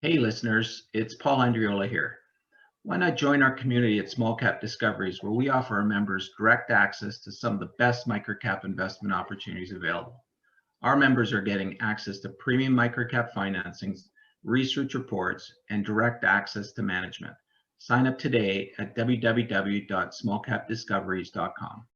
Hey listeners, it's Paul Andriola here. Why not join our community at Small Cap Discoveries, where we offer our members direct access to some of the best microcap investment opportunities available. Our members are getting access to premium microcap financings, research reports, and direct access to management. Sign up today at www.smallcapdiscoveries.com.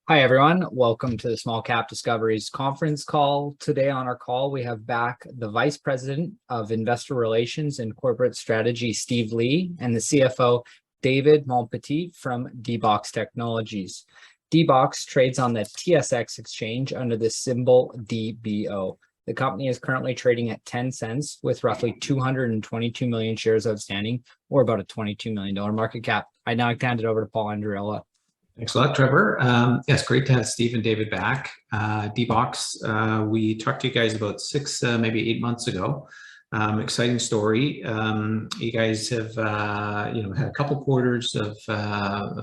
Hi, everyone. Welcome to the Small Cap Discoveries conference call. Today on our call, we have back the Vice President of Investor Relations and Corporate Strategy, Steve Lee, and the CFO, David Montpetit from DBOX Technologies. DBOX trades on the TSX exchange under the symbol DBO. The company is currently trading at 10 cents with roughly 222 million shares outstanding, or about a $22 million market cap. I now hand it over to Paul Andriola. Thanks a lot, Trevor. Yes, great to have Steve and David back. DBOX, we talked to you guys about 6, maybe 8 months ago. Exciting story. You guys have, had a couple quarters of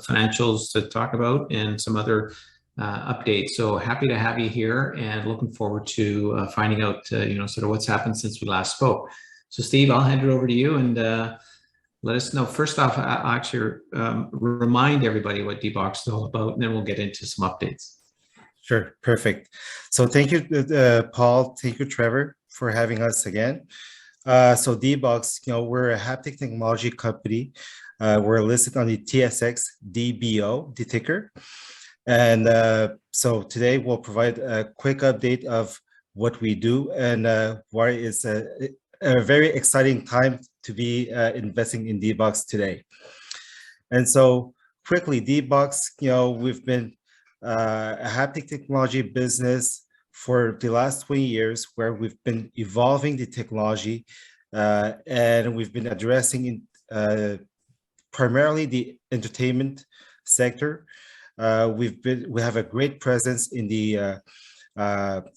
financials to talk about and some other updates. So happy to have you here and looking forward to finding out, sort of what's happened since we last spoke. So Steve, I'll hand it over to you and let us know. First off, I'll actually remind everybody what DBOX is all about, and then we'll get into some updates. Sure, perfect. So thank you, Paul. Thank you, Trevor, for having us again. So DBOX, we're a haptic technology company. We're listed on the TSX DBO, the ticker. And so today we'll provide a quick update of what we do and why it's a very exciting time to be investing in DBOX today. And so quickly, DBOX, we've been a haptic technology business for the last 20 years, where we've been evolving the technology and we've been addressing primarily the entertainment sector. We have a great presence in the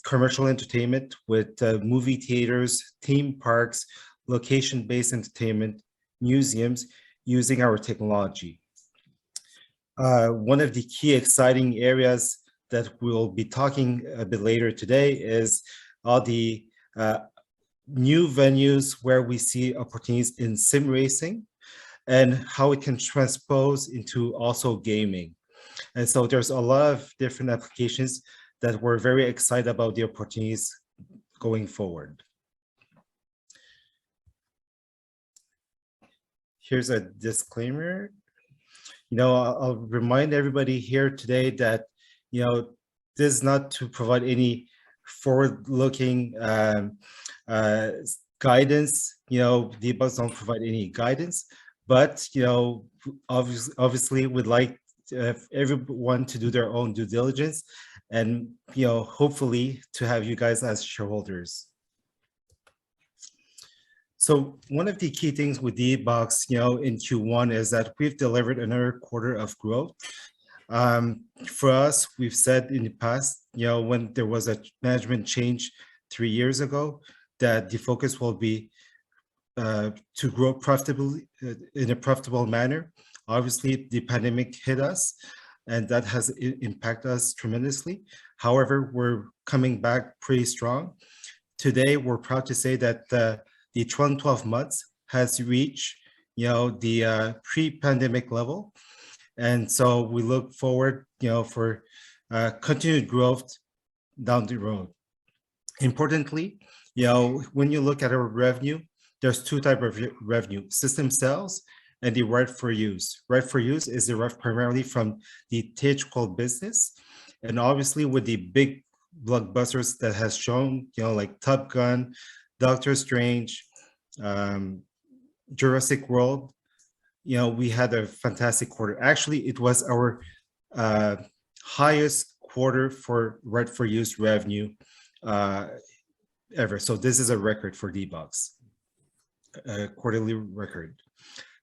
commercial entertainment with movie theaters, theme parks, location-based entertainment, museums using our technology. One of the key exciting areas that we'll be talking a bit later today is all the new venues where we see opportunities in sim racing and how it can transpose into also gaming. And so there's a lot of different applications that we're very excited about the opportunities going forward. Here's a disclaimer. I'll remind everybody here today that, this is not to provide any forward-looking guidance. DBOX don't provide any guidance, but, obviously we'd like everyone to do their own due diligence and, hopefully to have you guys as shareholders. So one of the key things with DBOX, in Q1 is that we've delivered another quarter of growth. For us, we've said in the past, when there was a management change 3 years ago, that the focus will be to grow profitably in a profitable manner. Obviously, the pandemic hit us, and that has impacted us tremendously. However, we're coming back pretty strong. Today, we're proud to say that the 12 months has reached, the pre-pandemic level. And so we look forward, for continued growth down the road. Importantly, when you look at our revenue, there's 2 types of revenue: system sales and the right for use. Right for use is derived primarily from the theatrical business. And obviously with the big blockbusters that has shown, like Top Gun, Doctor Strange, Jurassic World, we had a fantastic quarter. Actually, it was our highest quarter for right for use revenue ever. So this is a record for DBOX, a quarterly record.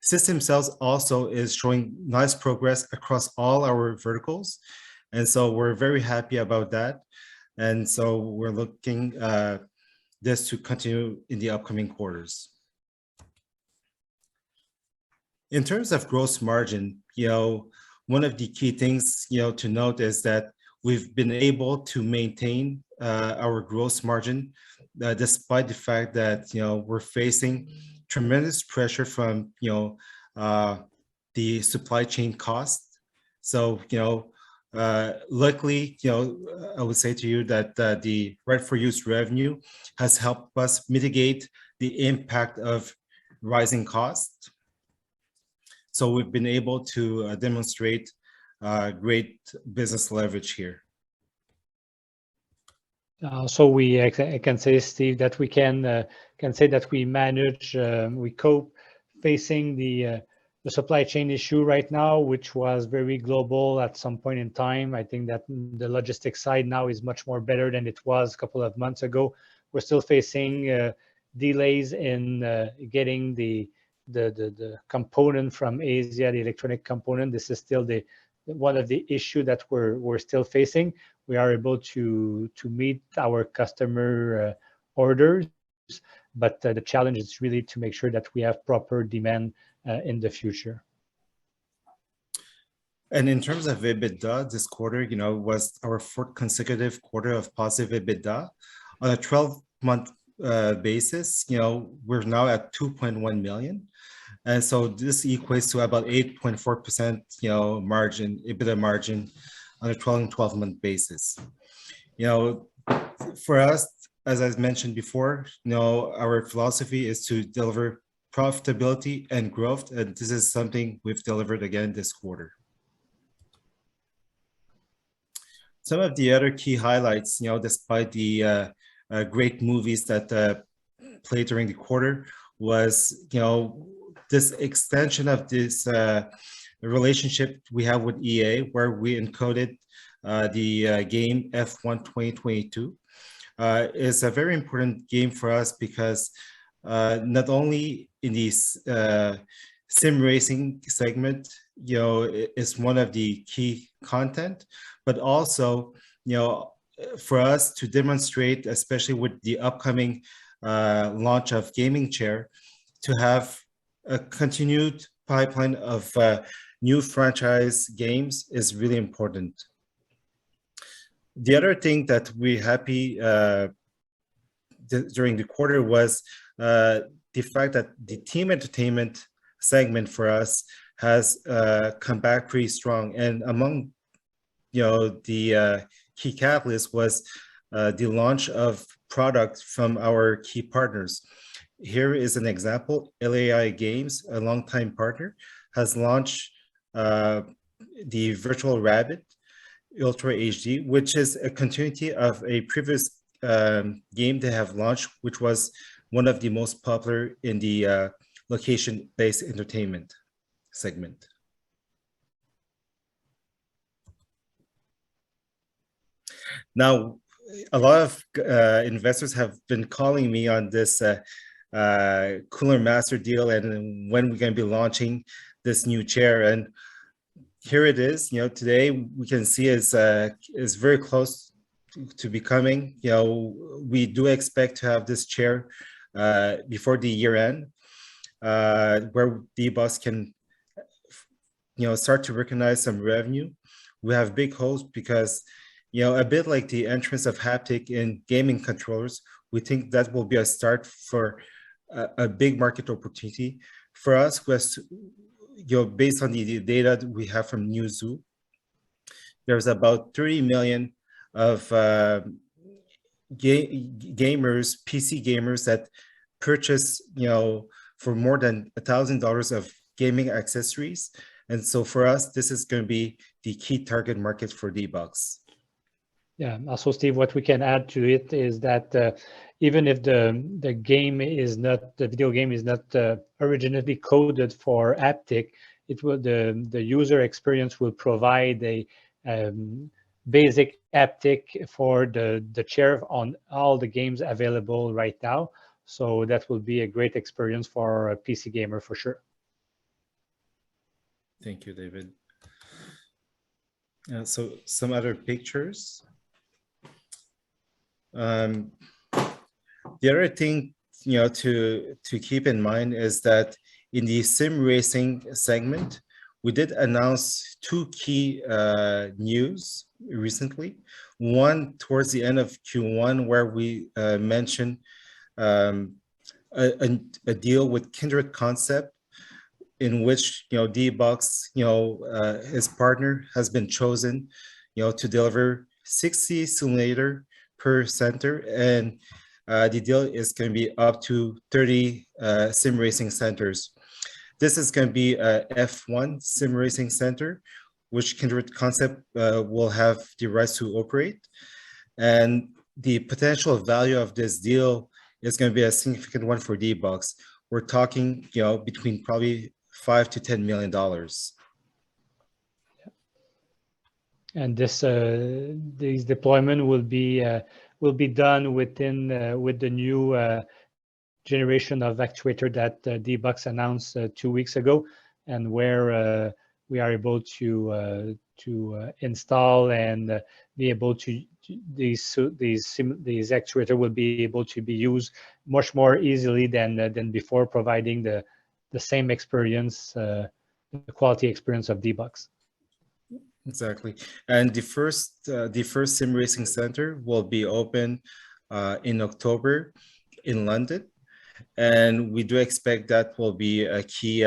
System sales also is showing nice progress across all our verticals. And so we're very happy about that. And so we're looking this to continue in the upcoming quarters. In terms of gross margin, one of the key things, to note is that we've been able to maintain our gross margin, despite the fact that we're facing tremendous pressure from the supply chain cost. So luckily, I would say to you that the right for use revenue has helped us mitigate the impact of rising costs. So we've been able to demonstrate great business leverage here. So I can say, Steve, that we can say that we manage, we cope facing the supply chain issue right now, which was very global at some point in time. I think that the logistics side now is much more better than it was a couple of months ago. We're still facing delays in getting the component from Asia, the electronic component. This is still one of the issue that we're still facing. We are able to meet our customer orders, but the challenge is really to make sure that we have proper demand in the future. And in terms of EBITDA, this quarter, was our fourth consecutive quarter of positive EBITDA. On a 12-month basis, we're now at 2.1 million. And so this equates to about 8.4%, margin, EBITDA margin on a 12-month basis. For us, as I mentioned before, our philosophy is to deliver profitability and growth, and this is something we've delivered again this quarter. Some of the other key highlights, despite the great movies that played during the quarter, was this extension of this relationship we have with EA, where we encoded the game F1 2022. It's a very important game for us because not only in the sim racing segment, is one of the key content, but also, for us to demonstrate, especially with the upcoming launch of Gaming Chair, to have a continued pipeline of new franchise games is really important. The other thing that we're happy during the quarter was the fact that the team entertainment segment for us has come back pretty strong. And among the key catalyst was the launch of products from our key partners. Here is an example. LAI Games, a longtime partner, has launched the Virtual Rabbit Ultra HD, which is a continuity of a previous game they have launched, which was one of the most popular in the location-based entertainment segment. Now, a lot of investors have been calling me on this Cooler Master deal and when we're going to be launching this new chair. And here it is. Today we can see is very close to becoming. We do expect to have this chair before the year end, where D-Box can start to recognize some revenue. We have big hopes because a bit like the entrance of haptic in gaming controllers, we think that will be a start for a big market opportunity for us. Based on the data that we have from Newzoo, there's about 30 million of gamers, PC gamers, that purchase for more than $1,000 of gaming accessories. And so for us, this is going to be the key target market for D-Box. Yeah. Also, Steve, what we can add to it is that even if the video game is not originally coded for haptic, the user experience will provide a basic haptic for the chair on all the games available right now. So that will be a great experience for a PC gamer for sure. Thank you, David. So some other pictures. The other thing to keep in mind is that in the sim racing segment, we did announce two key news recently. One towards the end of Q1, where we mentioned a deal with Kindred Concept, in which D-Box, his partner has been chosen, to deliver 60 simulator per center, and the deal is going to be up to 30 sim racing centers. This is going to be a F1 sim racing center, which Kindred Concept will have the rights to operate. And the potential value of this deal is going to be a significant one for D-Box. We're talking, between probably $5 to $10 million. And these deployment will be done within with the new generation of actuator that D-Box announced 2 weeks ago, and where we are able to install and be able to these actuator will be able to be used much more easily than before, providing the same experience, the quality experience of D-Box. Exactly, and the first sim racing center will be open in October in London, and we do expect that will be a key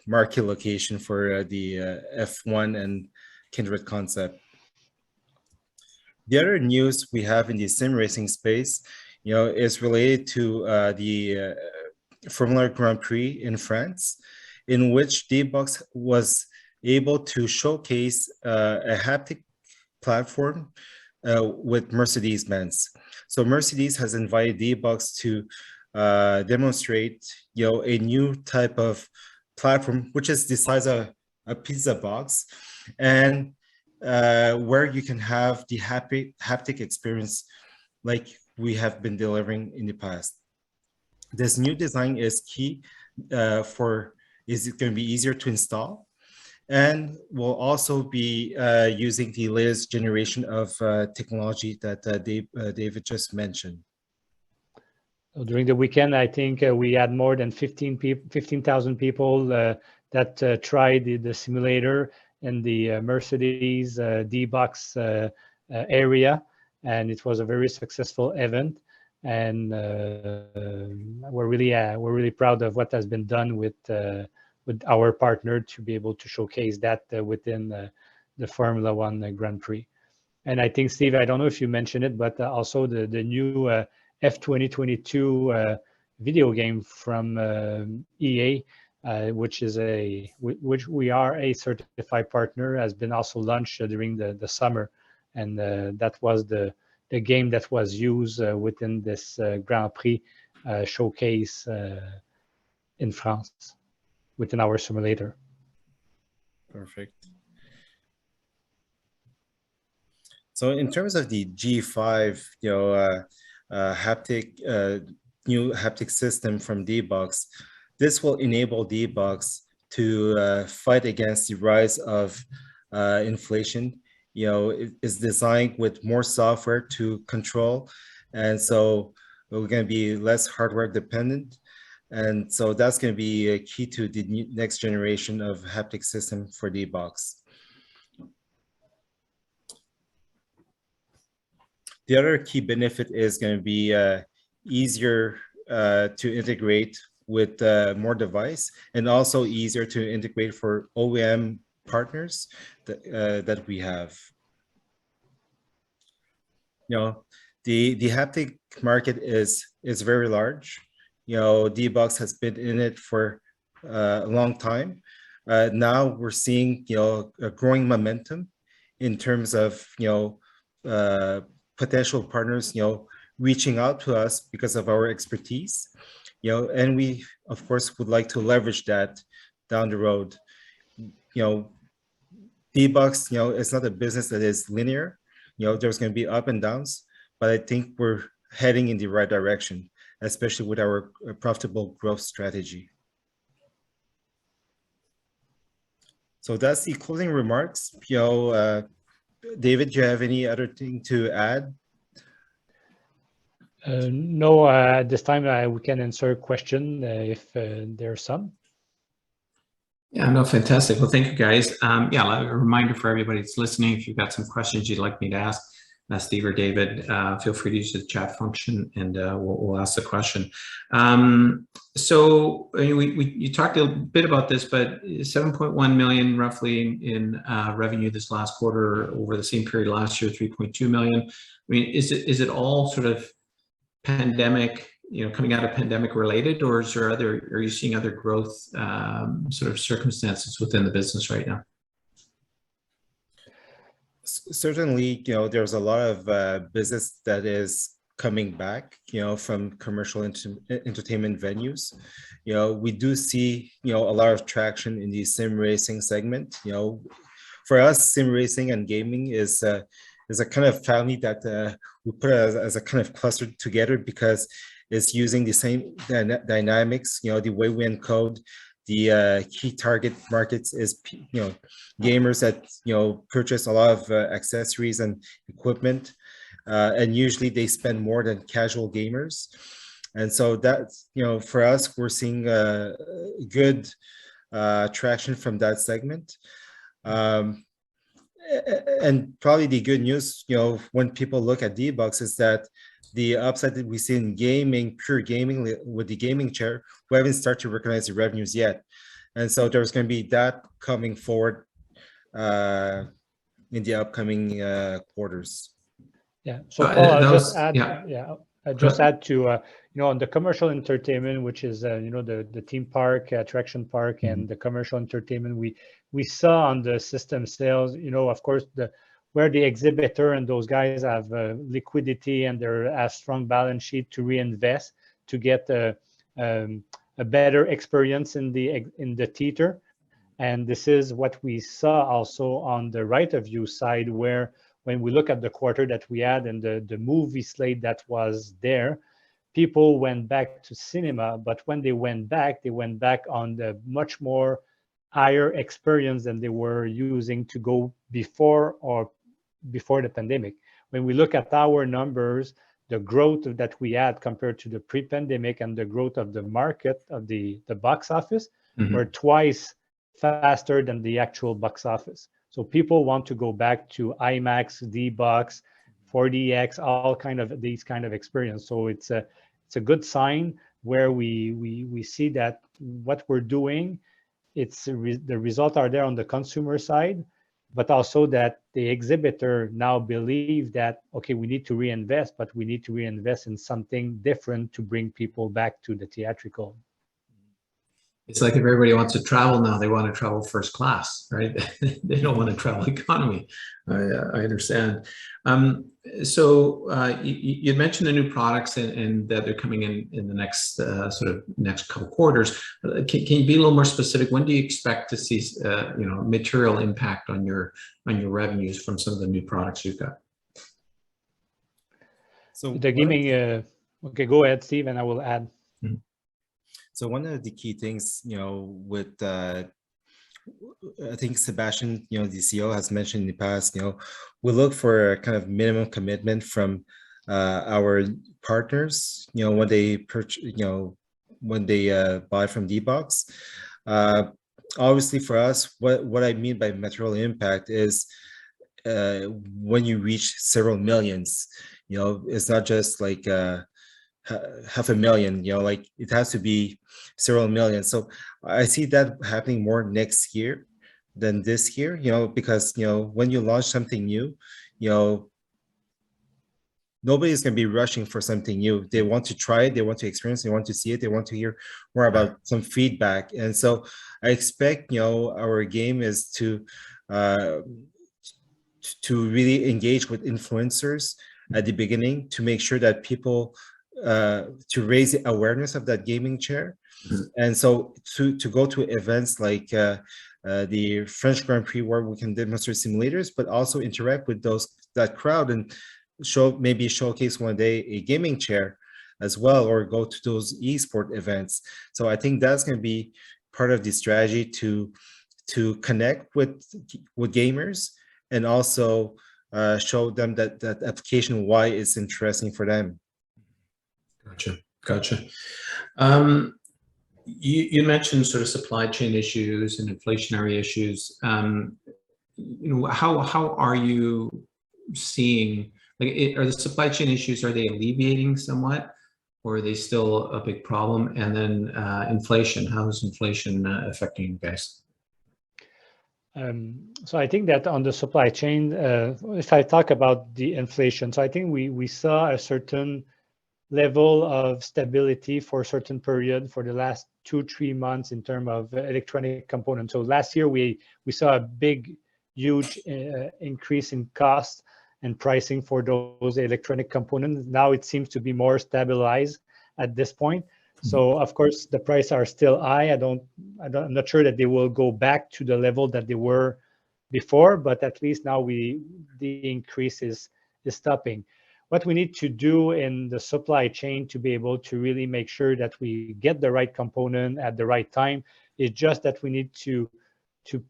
market location for the F1 and Kindred Concept. The other news we have in the sim racing space, is related to the Formula Grand Prix in France, in which D-Box was able to showcase a haptic platform with Mercedes-Benz. So Mercedes has invited D-Box to demonstrate, a new type of platform, which is the size of a pizza box, and where you can have the haptic experience like we have been delivering in the past. This new design is key is it going to be easier to install, and we'll also be using the latest generation of technology that David just mentioned. During the weekend, I think we had more than 15,000 people that tried the simulator in the Mercedes D-Box area, and it was a very successful event. And we're really proud of what has been done with our partner to be able to showcase that within the Formula One Grand Prix. And I think, Steve, I don't know if you mentioned it, but also the new F2022 video game from EA, which we are a certified partner, has been also launched during the summer, and that was the game that was used within this Grand Prix showcase in France within our simulator. Perfect. So in terms of the G5, new haptic system from D-Box, this will enable D-Box to fight against the rise of inflation. It is designed with more software to control, and so we're going to be less hardware dependent. And so that's going to be a key to the next generation of haptic system for D-Box. The other key benefit is going to be easier to integrate with more device, and also easier to integrate for OEM partners that we have. The haptic market is very large. D-Box has been in it for a long time. Now we're seeing a growing momentum in terms of potential partners reaching out to us because of our expertise, and we of course would like to leverage that down the road. D-Box, it's not a business that is linear. There's going to be up and downs, but I think we're heading in the right direction, especially with our profitable growth strategy. So that's the closing remarks. David, do you have any other thing to add? No, at this time we can answer a question if there are some. Yeah, no, fantastic. Well, thank you guys. Yeah, a reminder for everybody that's listening, if you've got some questions you'd like me to ask Steve or David, feel free to use the chat function and we'll ask the question. So you talked a bit about this, but 7.1 million roughly in revenue this last quarter over the same period last year, 3.2 million. I mean, is it all sort of pandemic, coming out of pandemic related, or are you seeing other growth sort of circumstances within the business right now? Certainly, there's a lot of business that is coming back, from commercial entertainment venues. We do see, a lot of traction in the sim racing segment. For us, sim racing and gaming is a kind of family that we put as a kind of cluster together because it's using the same dynamics, the way we encode the key target markets is, gamers that, purchase a lot of accessories and equipment, and usually they spend more than casual gamers. And so that's, for us, we're seeing good traction from that segment. And probably the good news, when people look at D-Box is that the upside that we see in gaming, pure gaming with the gaming chair, we haven't started to recognize the revenues yet. And so there's going to be that coming forward in the upcoming quarters. Yeah. So Paul, I'll just add. Yeah. I just add to on the commercial entertainment, which is the theme park, attraction park, and the commercial entertainment, we saw on the system sales, of course, where the exhibitor and those guys have liquidity and they're a strong balance sheet to reinvest to get a better experience in the theater. And this is what we saw also on the right of you side, where when we look at the quarter that we had and the movie slate that was there, people went back to cinema, but when they went back on the much more higher experience than they were using to go before the pandemic. When we look at our numbers, the growth that we had compared to the pre-pandemic and the growth of the market of the box office were twice faster than the actual box office. So people want to go back to IMAX, D-Box, 4DX, all these kind of experience. So it's a good sign where we see that what we're doing, the results are there on the consumer side, but also that the exhibitor now believe that, okay, we need to reinvest, but we need to reinvest in something different to bring people back to the theatrical. It's like if everybody wants to travel now, they want to travel first class, right? They don't want to travel economy. I understand. So you mentioned the new products and that they're coming in the next next couple quarters. Can you be a little more specific? When do you expect to see material impact on your revenues from some of the new products you've got? So the gaming. Okay, go ahead, Steve, and I will add. So one of the key things, with I think Sebastian, the CEO has mentioned in the past, we look for a kind of minimum commitment from our partners, when they purchase, when they buy from D-Box. Obviously, for us, what I mean by material impact is when you reach several millions, it's not just like 500,000, like it has to be several million. So I see that happening more next year than this year, because when you launch something new, nobody's going to be rushing for something new. They want to try it, they want to experience, they want to see it, they want to hear more about some feedback. And so I expect our game is to really engage with influencers at the beginning to make sure that people to raise the awareness of that gaming chair. And so to go to events like the French Grand Prix where we can demonstrate simulators, but also interact with that crowd and maybe showcase one day a gaming chair as well, or go to those esport events. So I think that's going to be part of the strategy to connect with gamers and also show them that application, why it's interesting for them. Gotcha. You mentioned sort of supply chain issues and inflationary issues. How are you seeing, like, are the supply chain issues, are they alleviating somewhat, or are they still a big problem? And then inflation, how is inflation affecting you guys? So I think that on the supply chain, if I talk about the inflation, so I think we saw a certain level of stability for a certain period for the last 2-3 months in terms of electronic components. So last year we saw a big, huge increase in cost and pricing for those electronic components. Now it seems to be more stabilized at this point. So of course the prices are still high. I'm not sure that they will go back to the level that they were before, but at least now the increase is stopping. What we need to do in the supply chain to be able to really make sure that we get the right component at the right time is just that we need to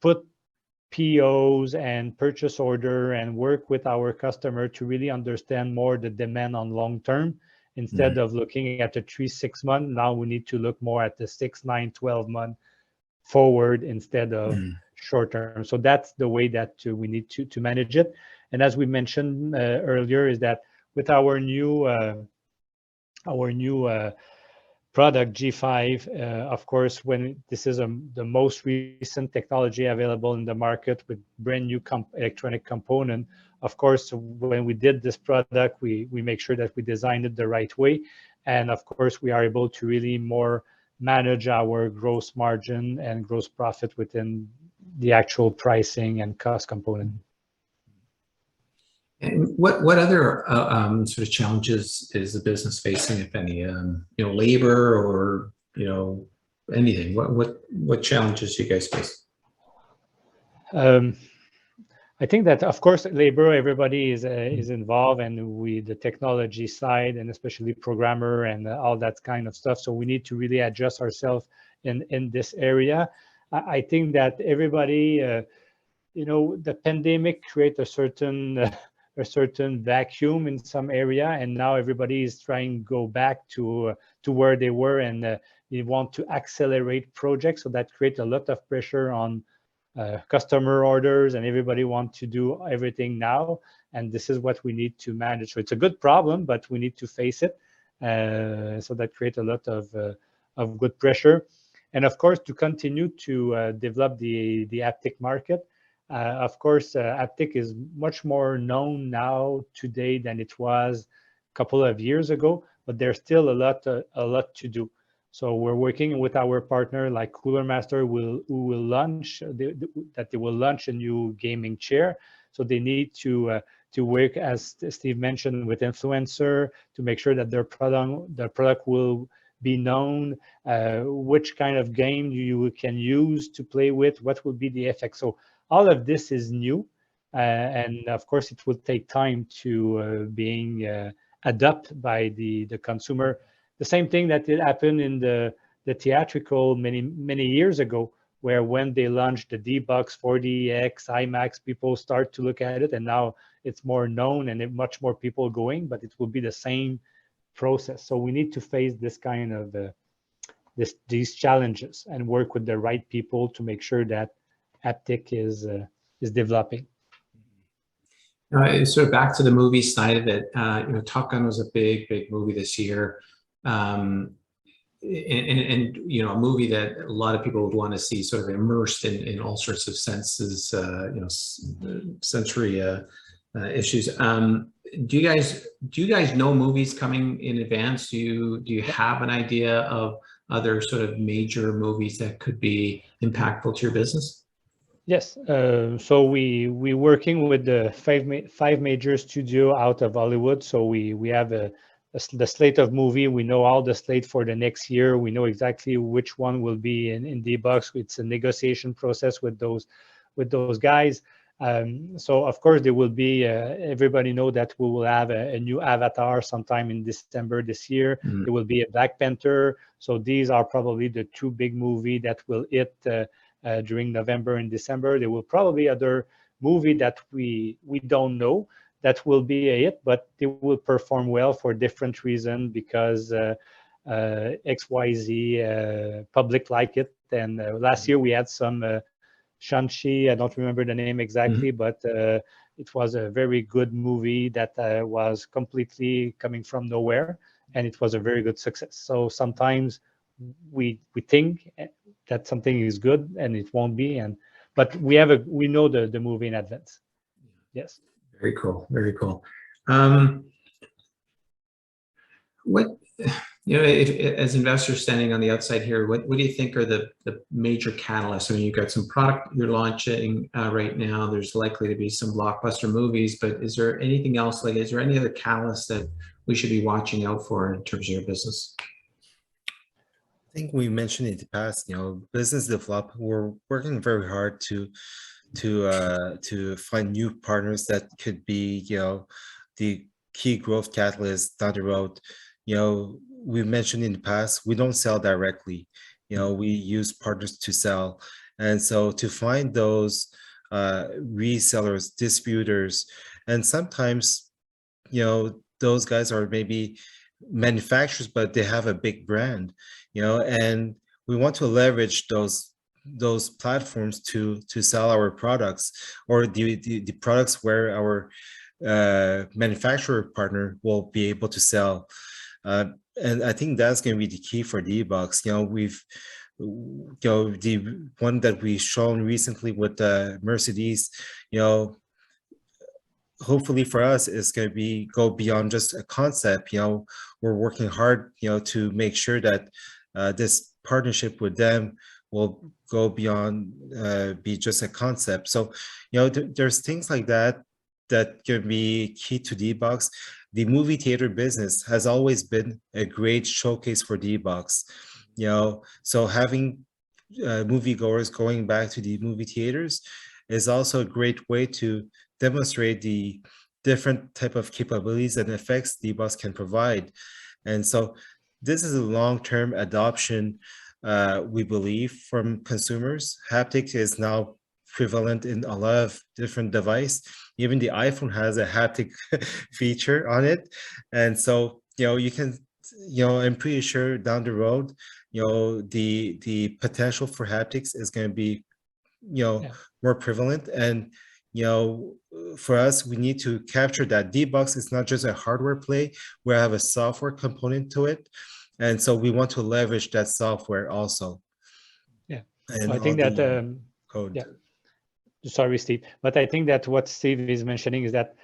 put POs and purchase order and work with our customer to really understand more the demand on long term. Instead of looking at the 3-6 month, now we need to look more at the 6, 9, 12 month forward instead of short term. So that's the way that we need to manage it. And as we mentioned earlier, is that with our new product G5, of course, when this is the most recent technology available in the market with brand new electronic component, of course, when we did this product, we make sure that we designed it the right way. And of course, we are able to really more manage our gross margin and gross profit within the actual pricing and cost component. And what other sort of challenges is the business facing, if any? Labor or anything. What challenges do you guys face? I think that of course labor, everybody is involved, and the technology side, and especially programmer and all that kind of stuff. So we need to really adjust ourselves in this area. I think that everybody, the pandemic create a certain vacuum in some area, and now everybody is trying to go back to where they were, and they want to accelerate projects. So that creates a lot of pressure on customer orders, and everybody wants to do everything now, and this is what we need to manage. So it's a good problem, but we need to face it. So that creates a lot of good pressure, and of course to continue to develop the haptic market. Of course, haptic is much more known now today than it was a couple of years ago, but there's still a lot to do. So we're working with our partner like Cooler Master, who will launch they will launch a new gaming chair. So they need to work, as Steve mentioned, with influencer to make sure that their product will be known, which kind of game you can use to play with, what will be the effect. So all of this is new, and of course it will take time to being adopted by the consumer. The same thing that did happen in the theatrical many years ago, where when they launched the D-Box 4DX, IMAX, people start to look at it, and now it's more known and much more people going, but it will be the same process. So we need to face this kind of these challenges and work with the right people to make sure that haptic is developing. Sort of back to the movie side of it. Top Gun was a big movie this year, and a movie that a lot of people would want to see, sort of immersed in all sorts of senses, sensory issues. Do you guys know movies coming in advance? Do you have an idea of other sort of major movies that could be impactful to your business? Yes, so we working with the five major studio out of Hollywood. So we have the slate of movie. We know all the slate for the next year. We know exactly which one will be in the box. It's a negotiation process with those guys. So of course there will be. Everybody know that we will have a new Avatar sometime in December this year. Mm-hmm. There will be a Black Panther. So these are probably the two big movie that will hit. During November and December. There will probably other movie that we don't know that will be a hit, but they will perform well for different reasons, because XYZ public like it. And last year we had some Shang-Chi, I don't remember the name exactly, but it was a very good movie that was completely coming from nowhere, and it was a very good success. So sometimes we think that something is good and it won't be, but we know the movie in advance. Yes. Very cool. Very cool. What, as investors standing on the outside here, what do you think are the major catalysts? I mean, you've got some product you're launching right now. There's likely to be some blockbuster movies, but is there anything else? Like, is there any other catalysts that we should be watching out for in terms of your business? I think we mentioned in the past, business development, we're working very hard to find new partners that could be, the key growth catalyst down the road. We mentioned in the past, we don't sell directly. We use partners to sell. And so to find those resellers, distributors, and sometimes, those guys are maybe manufacturers, but they have a big brand, and we want to leverage those platforms to sell our products, or the products where our manufacturer partner will be able to sell. And I think that's going to be the key for D-Box. We've, the one that we've shown recently with Mercedes, hopefully for us is going to go beyond just a concept. We're working hard, to make sure that this partnership with them will go beyond be just a concept. So, there's things like that can be key to D-Box. The movie theater business has always been a great showcase for D-Box. So having moviegoers going back to the movie theaters is also a great way to demonstrate the different type of capabilities and effects D-Box can provide. And so this is a long-term adoption, we believe, from consumers. Haptic is now prevalent in a lot of different devices. Even the iPhone has a haptic feature on it. And so, you can, I'm pretty sure down the road, the potential for haptics is going to be, more prevalent. And, for us, we need to capture that. D-Box is not just a hardware play. We have a software component to it. And so we want to leverage that software also. Yeah. And so I think that, code. Yeah. Sorry, Steve, but I think that what Steve is mentioning is that,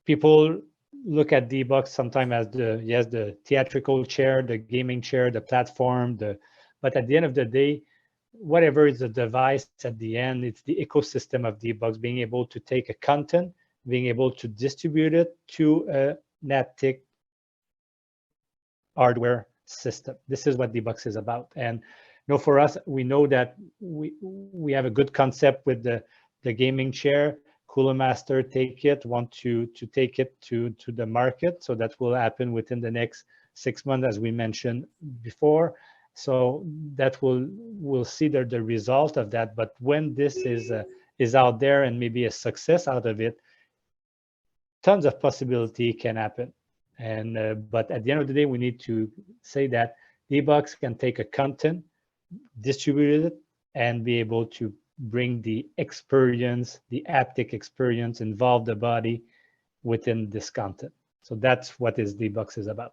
people look at D-Box sometimes as the theatrical chair, the gaming chair, the platform, but at the end of the day, whatever is the device at the end, it's the ecosystem of D-Box being able to take a content, being able to distribute it to a haptic hardware system. This is what D-Box is about. And for us, we know that we have a good concept with the gaming chair. Cooler Master want to take it to the market. So that will happen within the next 6 months, as we mentioned before. So that we'll see the result of that. But when this is out there and maybe a success out of it, tons of possibility can happen. And but at the end of the day, we need to say that D-Box can take a content, distribute it, and be able to bring the experience, the haptic experience, involve the body within this content. So that's what D-Box is about.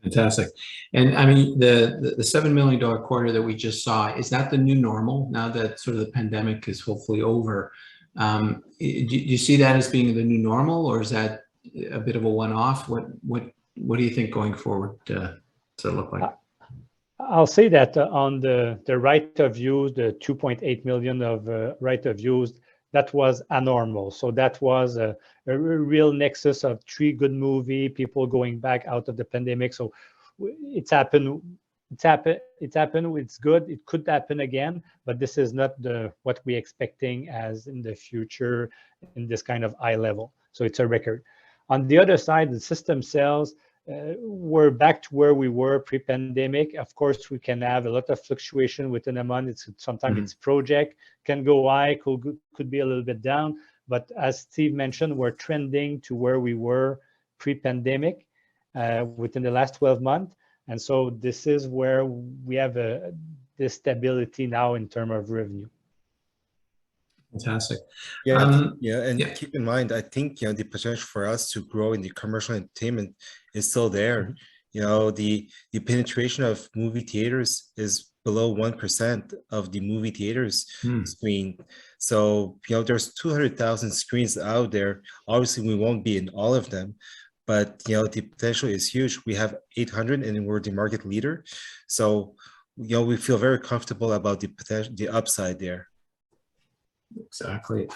Fantastic. And I mean, the $7 million quarter that we just saw, is that the new normal now that sort of the pandemic is hopefully over? Do you see that as being the new normal, or is that a bit of a one-off? What do you think going forward to look like? I'll say that on the right of use, the 2.8 million of right of use, that was abnormal. So that was a real nexus of 3 good movie, people going back out of the pandemic. So it's happened. It's good. It could happen again, but this is not what we're expecting as in the future in this kind of high level. So it's a record. On the other side, the system sales, we're back to where we were pre-pandemic. Of course, we can have a lot of fluctuation within a month. Sometimes it's project, can go high, could be a little bit down. But as Steve mentioned, we're trending to where we were pre-pandemic. within the last 12 months. And so this is where we have this stability now in terms of revenue. Fantastic. Yeah, and yeah. keep in mind, I think the potential for us to grow in the commercial entertainment is still there. The penetration of movie theaters is below 1% of the movie theaters screen. So there's 200,000 screens out there. Obviously, we won't be in all of them, but the potential is huge. We have 800, and we're the market leader. So we feel very comfortable about the potential, the upside there. Exactly.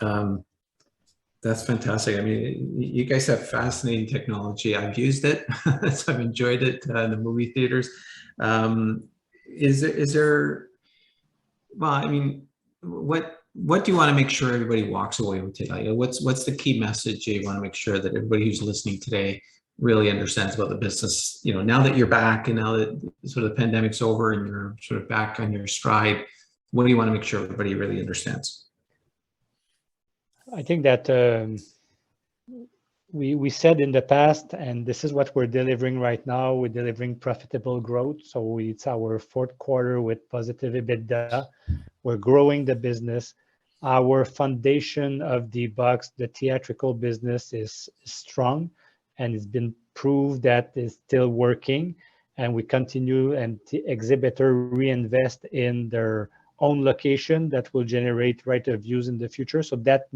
That's fantastic. I mean, you guys have fascinating technology. I've used it, so I've enjoyed it in the movie theaters. Is there? Well, I mean, what do you want to make sure everybody walks away with today? What's the key message you want to make sure that everybody who's listening today really understands about the business? Now that you're back, and now that sort of the pandemic's over and you're sort of back on your stride, what do you want to make sure everybody really understands? I think that we said in the past, and this is what we're delivering right now. We're delivering profitable growth. So it's our fourth quarter with positive EBITDA. We're growing the business. Our foundation of D-BOX, the theatrical business, is strong, and it's been proved that it's still working. And we continue, and the exhibitor reinvest in their own location that will generate right of views in the future. So that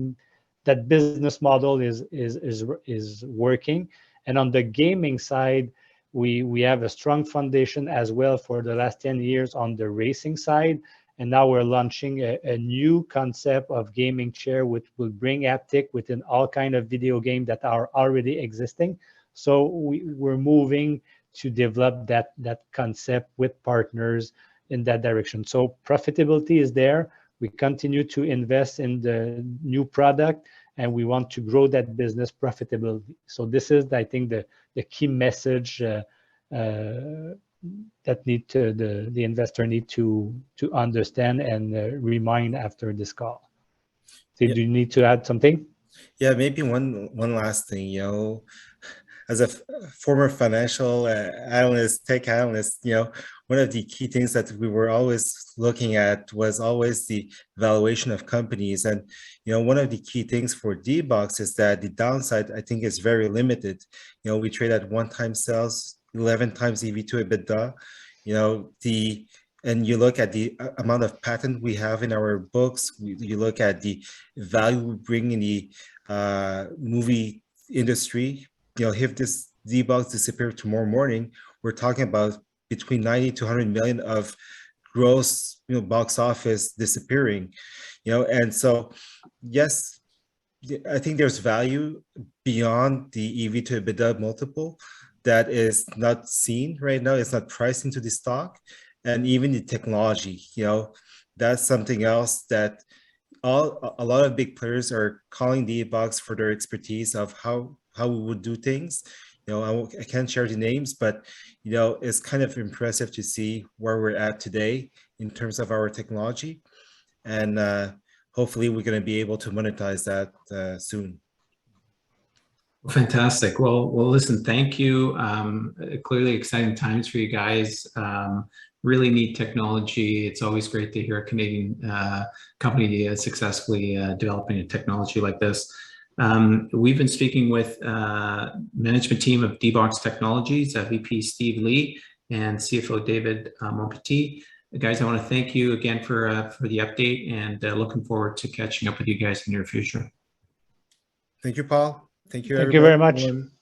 business model is working. And on the gaming side, we have a strong foundation as well for the last 10 years on the racing side. And now we're launching a new concept of gaming chair, which will bring haptic within all kind of video games that are already existing. So we're moving to develop that concept with partners in that direction. So profitability is there. We continue to invest in the new product, and we want to grow that business profitably. So this is, I think, the key message that the investor need to understand and remind after this call. So do you need to add something? Yeah, maybe one last thing. As a former financial analyst, tech analyst, one of the key things that we were always looking at was always the valuation of companies. And, one of the key things for D-BOX is that the downside, I think, is very limited. We trade at 1x sales, 11x EV to EBITDA. And you look at the amount of patent we have in our books, you look at the value we bring in the movie industry. If this D-BOX disappeared tomorrow morning, we're talking about between 90 to 100 million of gross, box office disappearing, and so, yes, I think there's value beyond the EV to EBITDA multiple that is not seen right now. It's not priced into the stock, and even the technology, that's something else that a lot of big players are calling D-BOX for their expertise of how we would do things. I can't share the names, but it's kind of impressive to see where we're at today in terms of our technology, and hopefully we're going to be able to monetize that soon. Fantastic. Well, listen, thank you. Clearly exciting times for you guys. Really neat technology. It's always great to hear a Canadian company successfully developing a technology like this. We've been speaking with management team of D-BOX Technologies, VP Steve Lee and CFO David Montpetit. Guys, I want to thank you again for the update, and looking forward to catching up with you guys in the near future. Thank you, Paul. Thank you, everybody. Thank you very much.